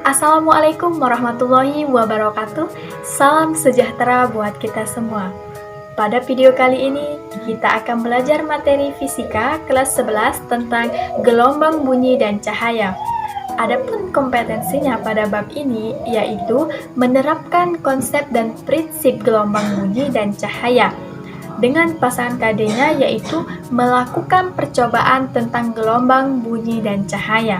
Assalamualaikum warahmatullahi wabarakatuh. Salam sejahtera buat kita semua. Pada video kali ini, kita akan belajar materi fisika kelas 11 tentang gelombang bunyi dan cahaya. Adapun kompetensinya pada bab ini yaitu menerapkan konsep dan prinsip gelombang bunyi dan cahaya. Dengan pasangan KD-nya yaitu melakukan percobaan tentang gelombang bunyi dan cahaya.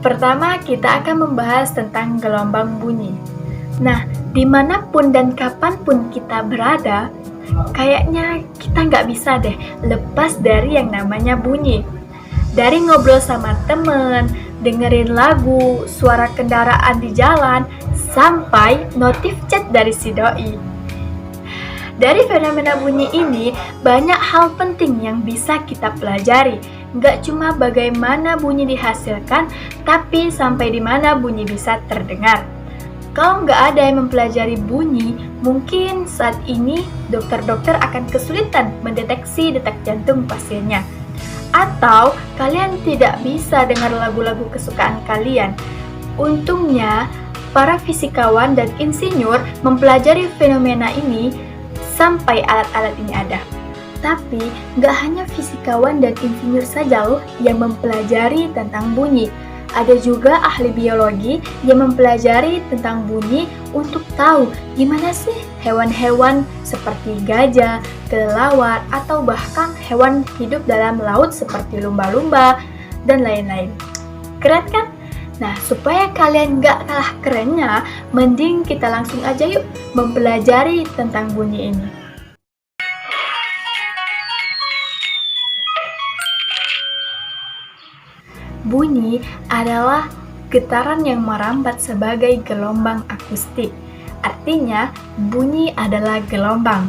Pertama, kita akan membahas tentang gelombang bunyi. Nah, dimanapun dan kapanpun kita berada, kayaknya kita nggak bisa deh lepas dari yang namanya bunyi. Dari ngobrol sama temen, dengerin lagu, suara kendaraan di jalan, sampai notif chat dari si doi. Dari fenomena bunyi ini, banyak hal penting yang bisa kita pelajari. Nggak cuma bagaimana bunyi dihasilkan, tapi sampai di mana bunyi bisa terdengar. Kalau nggak ada yang mempelajari bunyi, mungkin saat ini dokter-dokter akan kesulitan mendeteksi detak jantung pasiennya. Atau kalian tidak bisa dengar lagu-lagu kesukaan kalian. Untungnya, para fisikawan dan insinyur mempelajari fenomena ini sampai alat-alat ini ada. Tapi, nggak hanya fisikawan dan insinyur saja loh yang mempelajari tentang bunyi. Ada juga ahli biologi yang mempelajari tentang bunyi untuk tahu gimana sih hewan-hewan seperti gajah, kelelawar, atau bahkan hewan hidup dalam laut seperti lumba-lumba, dan lain-lain. Keren kan? Nah, supaya kalian nggak kalah kerennya, mending kita langsung aja yuk mempelajari tentang bunyi ini. Bunyi adalah getaran yang merambat sebagai gelombang akustik. Artinya, bunyi adalah gelombang.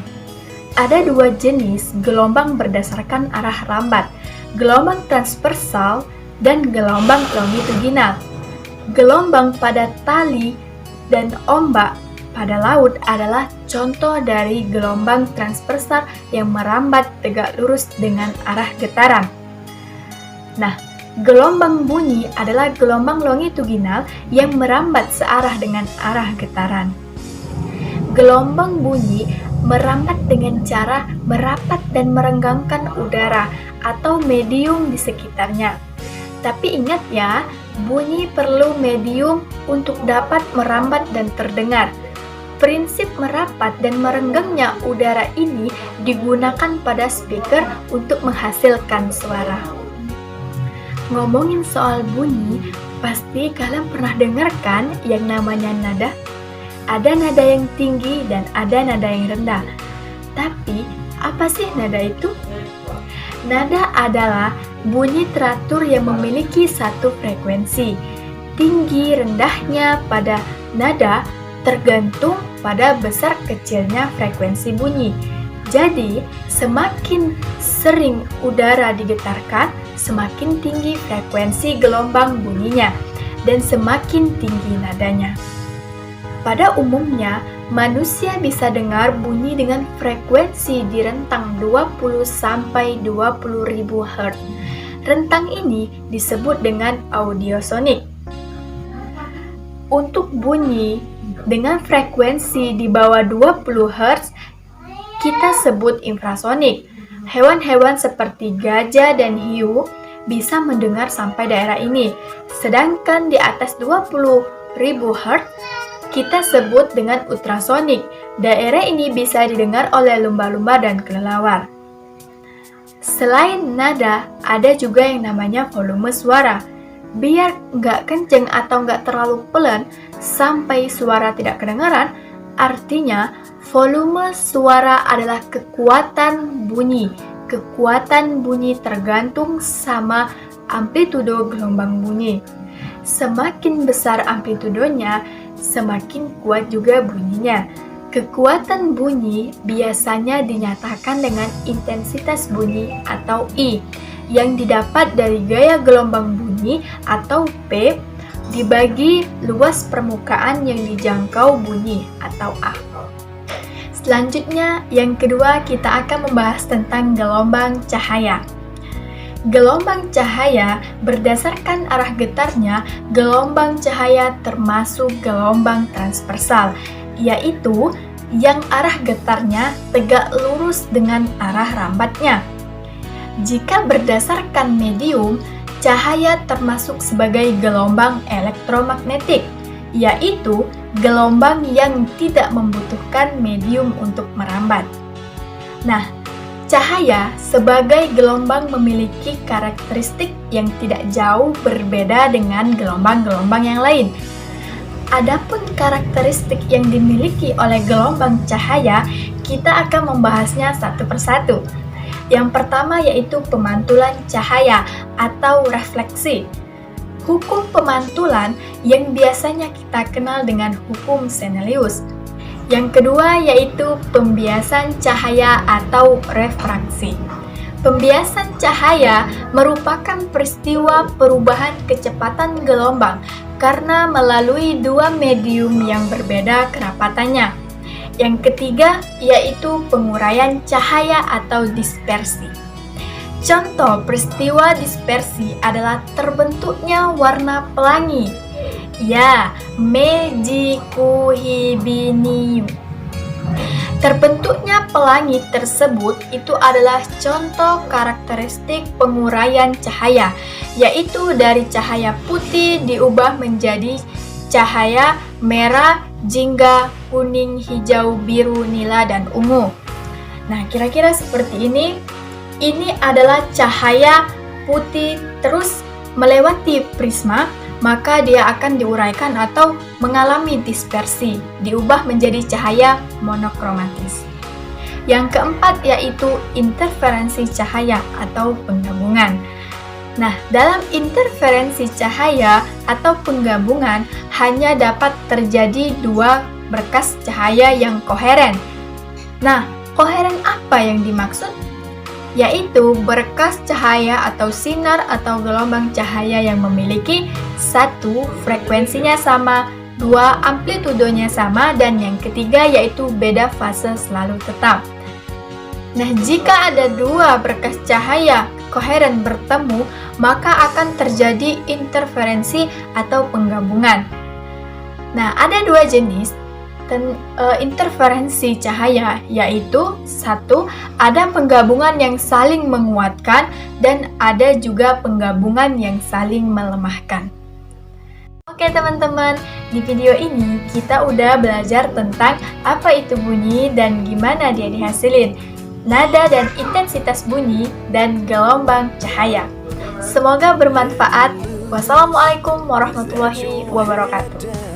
Ada dua jenis gelombang berdasarkan arah rambat, gelombang transversal dan gelombang longitudinal. Gelombang pada tali dan ombak pada laut adalah contoh dari gelombang transversal yang merambat tegak lurus dengan arah getaran. Nah, gelombang bunyi adalah gelombang longitudinal yang merambat searah dengan arah getaran. Gelombang bunyi merambat dengan cara merapat dan merenggangkan udara atau medium di sekitarnya. Tapi ingat ya, bunyi perlu medium untuk dapat merambat dan terdengar. Prinsip merapat dan merenggangnya udara ini digunakan pada speaker untuk menghasilkan suara. Ngomongin soal bunyi, pasti kalian pernah dengar kan yang namanya nada? Ada nada yang tinggi dan ada nada yang rendah. Tapi, apa sih nada itu? Nada adalah bunyi teratur yang memiliki satu frekuensi. Tinggi rendahnya pada nada tergantung pada besar kecilnya frekuensi bunyi. Jadi, semakin sering udara digetarkan, semakin tinggi frekuensi gelombang bunyinya, dan semakin tinggi nadanya. Pada umumnya, manusia bisa dengar bunyi dengan frekuensi di rentang 20-20.000 Hz. Rentang ini disebut dengan audiosonik. Untuk bunyi dengan frekuensi di bawah 20 Hz, kita sebut infrasonik. Hewan-hewan seperti gajah dan hiu bisa mendengar sampai daerah ini. Sedangkan di atas 20.000 Hz, kita sebut dengan ultrasonik. Daerah ini bisa didengar oleh lumba-lumba dan kelelawar. Selain nada, ada juga yang namanya volume suara. Biar nggak kenceng atau nggak terlalu pelan sampai suara tidak kedengaran, artinya volume suara adalah kekuatan bunyi. Kekuatan bunyi tergantung sama amplitudo gelombang bunyi. Semakin besar amplitudonya, semakin kuat juga bunyinya. Kekuatan bunyi biasanya dinyatakan dengan intensitas bunyi atau I, yang didapat dari gaya gelombang bunyi atau P dibagi luas permukaan yang dijangkau bunyi atau A. Selanjutnya, yang kedua kita akan membahas tentang gelombang cahaya. Gelombang cahaya berdasarkan arah getarnya, gelombang cahaya termasuk gelombang transversal, yaitu yang arah getarnya tegak lurus dengan arah rambatnya. Jika berdasarkan medium, cahaya termasuk sebagai gelombang elektromagnetik, yaitu gelombang yang tidak membutuhkan medium untuk merambat. Nah, cahaya sebagai gelombang memiliki karakteristik yang tidak jauh berbeda dengan gelombang-gelombang yang lain. Adapun karakteristik yang dimiliki oleh gelombang cahaya, kita akan membahasnya satu persatu. Yang pertama yaitu pemantulan cahaya atau refleksi. Hukum pemantulan yang biasanya kita kenal dengan hukum Snellius. Yang kedua yaitu pembiasan cahaya atau refraksi. Pembiasan cahaya merupakan peristiwa perubahan kecepatan gelombang karena melalui dua medium yang berbeda kerapatannya. Yang ketiga yaitu penguraian cahaya atau dispersi. Contoh peristiwa dispersi adalah terbentuknya warna pelangi. Ya, Mejikuhibiniu. Terbentuknya pelangi tersebut itu adalah contoh karakteristik penguraian cahaya, yaitu dari cahaya putih diubah menjadi cahaya merah, jingga, kuning, hijau, biru, nila, dan ungu. Nah, kira-kira seperti ini. Ini adalah cahaya putih terus melewati prisma, maka dia akan diuraikan atau mengalami dispersi, diubah menjadi cahaya monokromatis. Yang keempat yaitu interferensi cahaya atau penggabungan. Nah, dalam interferensi cahaya atau penggabungan hanya dapat terjadi dua berkas cahaya yang koheren. Nah, koheren apa yang dimaksud? Yaitu berkas cahaya atau sinar atau gelombang cahaya yang memiliki satu, frekuensinya sama, dua, amplitudonya sama, dan yang ketiga yaitu beda fase selalu tetap. Nah, jika ada dua berkas cahaya koheren bertemu, maka akan terjadi interferensi atau penggabungan. Nah, ada dua jenis interferensi cahaya, yaitu satu, ada penggabungan yang saling menguatkan dan ada juga penggabungan yang saling melemahkan. Oke teman-teman, di video ini kita udah belajar tentang apa itu bunyi dan gimana dia dihasilin, nada dan intensitas bunyi, dan gelombang cahaya. Semoga bermanfaat. Wassalamualaikum warahmatullahi wabarakatuh.